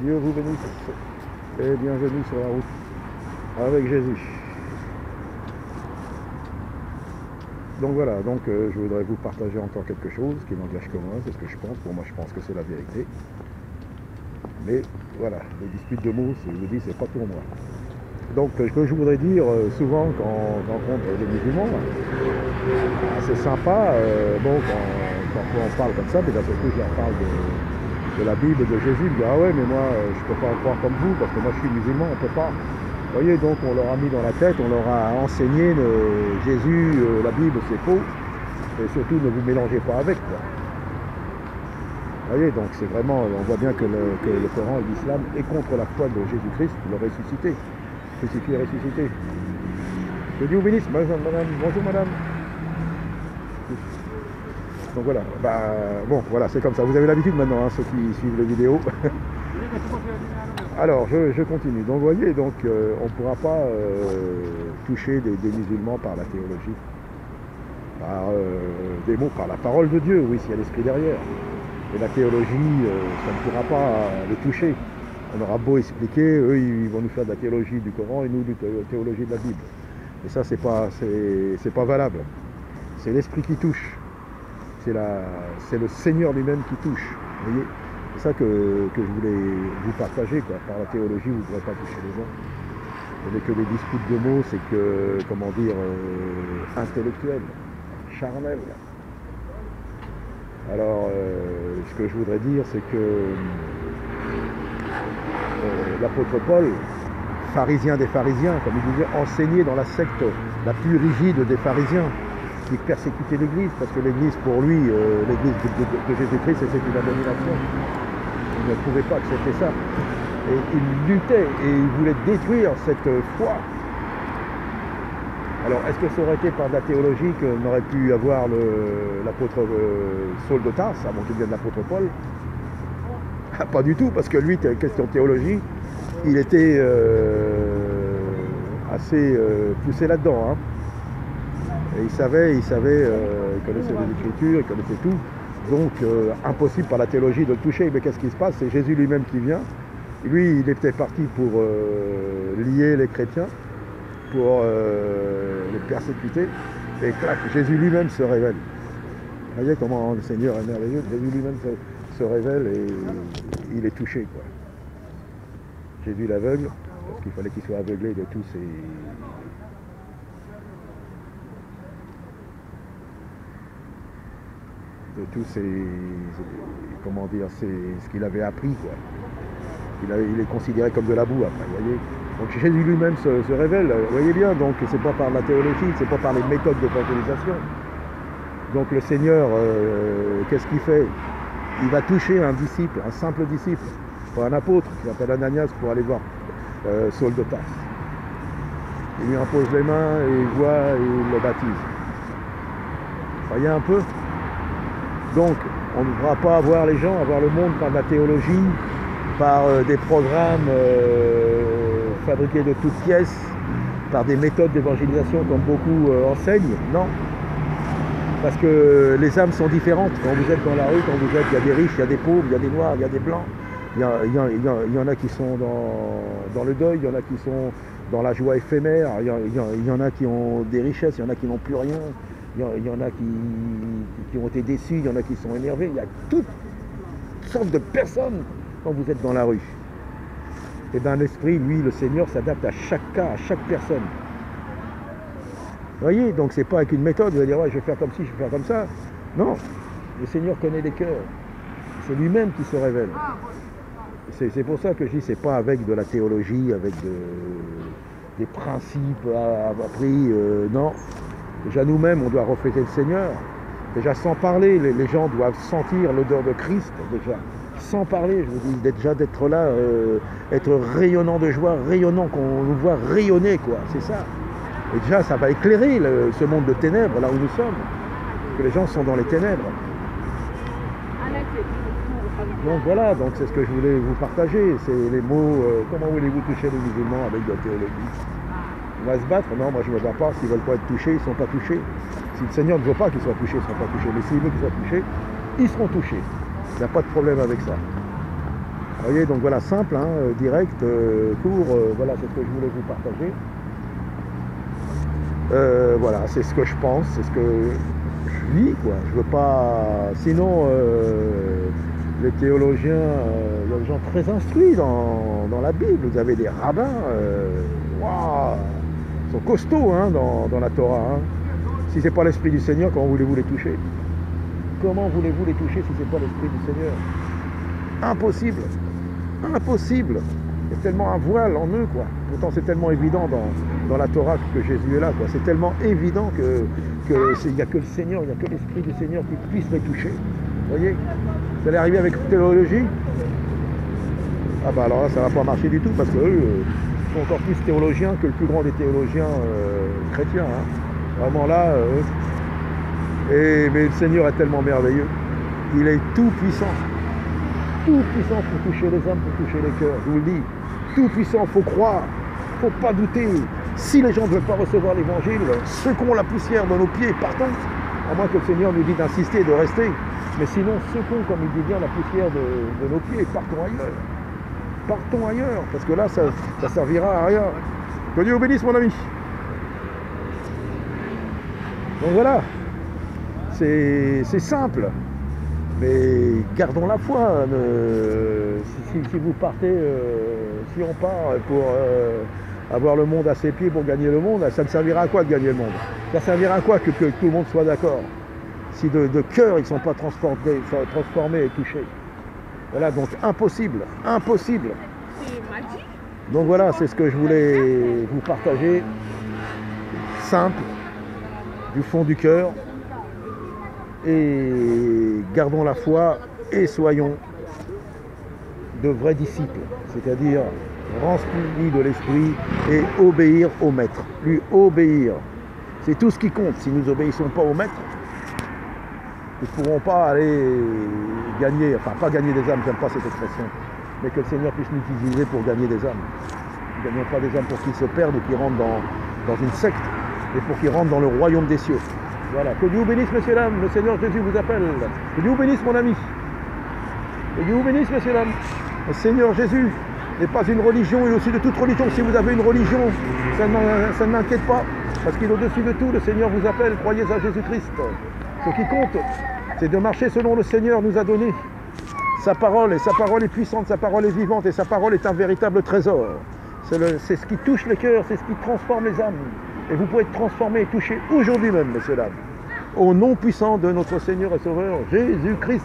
Dieu vous bénisse et bienvenue sur la route avec Jésus. Donc voilà, je voudrais vous partager encore quelque chose qui n'engage que moi, c'est ce que je pense. Pour moi, je pense que c'est la vérité. Mais voilà, les disputes de mots, je vous dis, c'est pas pour moi. Donc ce que je voudrais dire souvent quand on rencontre des musulmans, c'est sympa, quand on parle comme ça, mais d'un seul coup je leur parle de la Bible, de Jésus, ils me disent ah ouais mais moi je peux pas en croire comme vous parce que moi je suis musulman, on peut pas. Vous voyez, donc on leur a mis dans la tête, on leur a enseigné Jésus, la Bible c'est faux, et surtout ne vous mélangez pas avec quoi. Vous voyez, donc c'est vraiment, on voit bien que le Coran et l'islam est contre la foi de Jésus-Christ, le ressuscité. Crucifié et ressuscité. Que Dieu vous bénisse, madame. Bonjour madame. Donc voilà, bon voilà, c'est comme ça. Vous avez l'habitude maintenant, hein, ceux qui suivent les vidéos. Alors, je continue. Donc vous voyez, on ne pourra pas toucher des musulmans par la théologie, par des mots, par la parole de Dieu, oui, s'il y a l'esprit derrière. Et la théologie, ça ne pourra pas les toucher. On aura beau expliquer, eux ils vont nous faire de la théologie du Coran et nous de la théologie de la Bible. Et ça c'est pas valable. C'est l'esprit qui touche. C'est le Seigneur lui-même qui touche. Vous voyez, c'est ça que je voulais vous partager, quoi. Par la théologie, vous ne pourrez pas toucher les gens. Ce n'est que des disputes de mots, c'est que, comment dire, intellectuel, charnel. Alors, ce que je voudrais dire, c'est que l'apôtre Paul, pharisien des pharisiens, comme il disait, enseigné dans la secte la plus rigide des pharisiens, qui persécutait l'Église, parce que l'Église, pour lui, l'Église de Jésus-Christ, c'était une abomination. Il ne pouvait pas accepter ça. Et il luttait et il voulait détruire cette foi. Alors, est-ce que ça aurait été par de la théologie qu'on aurait pu avoir l'apôtre Saul de Tarse, avant qu'il devienne l'apôtre Paul? Pas du tout, parce que lui, question théologie, il était assez poussé là-dedans. Hein. Et il connaissait les Écritures, il connaissait tout. Donc, impossible par la théologie de le toucher. Mais qu'est-ce qui se passe? C'est Jésus lui-même qui vient. Lui, il était parti pour lier les chrétiens, pour les persécuter. Et clac, Jésus lui-même se révèle. Vous voyez comment le Seigneur est merveilleux. Jésus lui-même se révèle et il est touché, quoi. Jésus l'aveugle, parce qu'il fallait qu'il soit aveuglé de tous ces comment dire, ce qu'il avait appris, quoi. Il est considéré comme de la boue après, vous voyez. Donc Jésus lui-même se révèle, vous voyez bien, donc c'est pas par la théologie, c'est pas par les méthodes d'évangélisation. Donc le Seigneur, qu'est-ce qu'il fait? Il va toucher un disciple, un simple disciple, pas un apôtre, qui s'appelle Ananias, pour aller voir Saul de Tarse. Il lui impose les mains et il voit et il le baptise. Vous voyez un peu? Donc, on ne pourra pas avoir les gens, avoir le monde par la théologie, par des programmes fabriqués de toutes pièces, par des méthodes d'évangélisation comme beaucoup enseignent. Non. Parce que les âmes sont différentes. Quand vous êtes dans la rue, il y a des riches, il y a des pauvres, il y a des noirs, il y a des blancs. Il y en a qui sont dans le deuil, il y en a qui sont dans la joie éphémère, il y en a qui ont des richesses, il y en a qui n'ont plus rien, il y en a qui ont été déçus, il y en a qui sont énervés. Il y a toutes sortes de personnes quand vous êtes dans la rue. Et bien l'esprit, lui, le Seigneur, s'adapte à chaque cas, à chaque personne. Vous voyez, donc c'est pas avec une méthode, vous allez dire ouais, je vais faire comme ci, je vais faire comme ça. Non, le Seigneur connaît les cœurs. C'est lui-même qui se révèle. C'est pour ça que je dis, c'est pas avec de la théologie, avec des principes appris, non. Déjà nous-mêmes, on doit refléter le Seigneur. Déjà sans parler, les gens doivent sentir l'odeur de Christ, déjà. Sans parler, je vous dis, déjà d'être là, être rayonnant de joie, rayonnant, qu'on nous voit rayonner, quoi, c'est ça. Et déjà, ça va éclairer ce monde de ténèbres, là où nous sommes. Que les gens sont dans les ténèbres. Donc voilà, donc c'est ce que je voulais vous partager. C'est les mots, comment voulez-vous toucher les musulmans avec de la théologie? On va se battre? Non, moi je ne me bats pas. S'ils ne veulent pas être touchés, ils ne sont pas touchés. Si le Seigneur ne veut pas qu'ils soient touchés, ils ne seront pas touchés. Mais s'il veut qu'ils soient touchés, ils seront touchés. Il n'y a pas de problème avec ça. Vous voyez, donc voilà, simple, hein, direct, court, voilà, c'est ce que je voulais vous partager. Voilà, c'est ce que je pense, c'est ce que je vis, quoi. Je veux pas... Sinon, les théologiens, il y a des gens très instruits dans la Bible. Vous avez des rabbins, waouh, ils sont costauds hein, dans la Torah. Hein. Si c'est pas l'Esprit du Seigneur, comment voulez-vous les toucher? Comment voulez-vous les toucher si c'est pas l'Esprit du Seigneur? Impossible, impossible. Il y a tellement un voile en eux, quoi. Pourtant, c'est tellement évident dans la Torah que Jésus est là, quoi. C'est tellement évident qu'il n'y a que le Seigneur, il n'y a que l'Esprit du Seigneur qui puisse les toucher. Vous voyez? Vous allez arriver avec une théologie? Ah bah alors là, ça ne va pas marcher du tout, parce qu'eux sont encore plus théologiens que le plus grand des théologiens chrétiens. Hein. Vraiment là, mais le Seigneur est tellement merveilleux. Il est tout puissant pour toucher les âmes, pour toucher les cœurs. Je vous le dis, tout puissant, il faut croire, il ne faut pas douter. Si les gens ne veulent pas recevoir l'évangile, secouons la poussière dans nos pieds et partons. À moins que le Seigneur nous dise d'insister et de rester. Mais sinon, secouons, comme il dit bien, la poussière de nos pieds et partons ailleurs. Partons ailleurs, parce que là, ça ne servira à rien. Que Dieu vous bénisse, mon ami. Donc voilà, c'est simple. Mais gardons la foi. Si vous partez, si on part pour avoir le monde à ses pieds pour gagner le monde, ça ne servira à quoi de gagner le monde? Ça servira à quoi que tout le monde soit d'accord? Si de cœur ils ne sont pas transformés et touchés. Voilà, donc impossible, impossible. Donc voilà, c'est ce que je voulais vous partager. Simple, du fond du cœur. Et gardons la foi et soyons de vrais disciples, c'est-à-dire remplis de l'esprit et obéir au maître. Lui obéir, c'est tout ce qui compte. Si nous n'obéissons pas au maître, nous ne pourrons pas aller gagner, enfin pas gagner des âmes, j'aime pas cette expression, mais que le Seigneur puisse nous utiliser pour gagner des âmes. Nous ne gagnons pas des âmes pour qu'ils se perdent ou qu'ils rentrent dans une secte, mais pour qu'ils rentrent dans le royaume des cieux. Voilà, que Dieu vous bénisse, messieurs, dames, le Seigneur Jésus vous appelle. Que Dieu vous bénisse, mon ami. Que Dieu vous bénisse, messieurs, dames. Le Seigneur Jésus n'est pas une religion, il est au-dessus de toute religion. Si vous avez une religion, ça ne m'inquiète pas, parce qu'il est au-dessus de tout, le Seigneur vous appelle, croyez à Jésus-Christ. Ce qui compte, c'est de marcher selon le Seigneur nous a donné. Sa parole, et sa parole est puissante, sa parole est vivante, et sa parole est un véritable trésor. C'est ce qui touche le cœur, c'est ce qui transforme les âmes. Et vous pouvez être transformé et touché aujourd'hui même, messieurs, dames, au nom puissant de notre Seigneur et Sauveur, Jésus-Christ.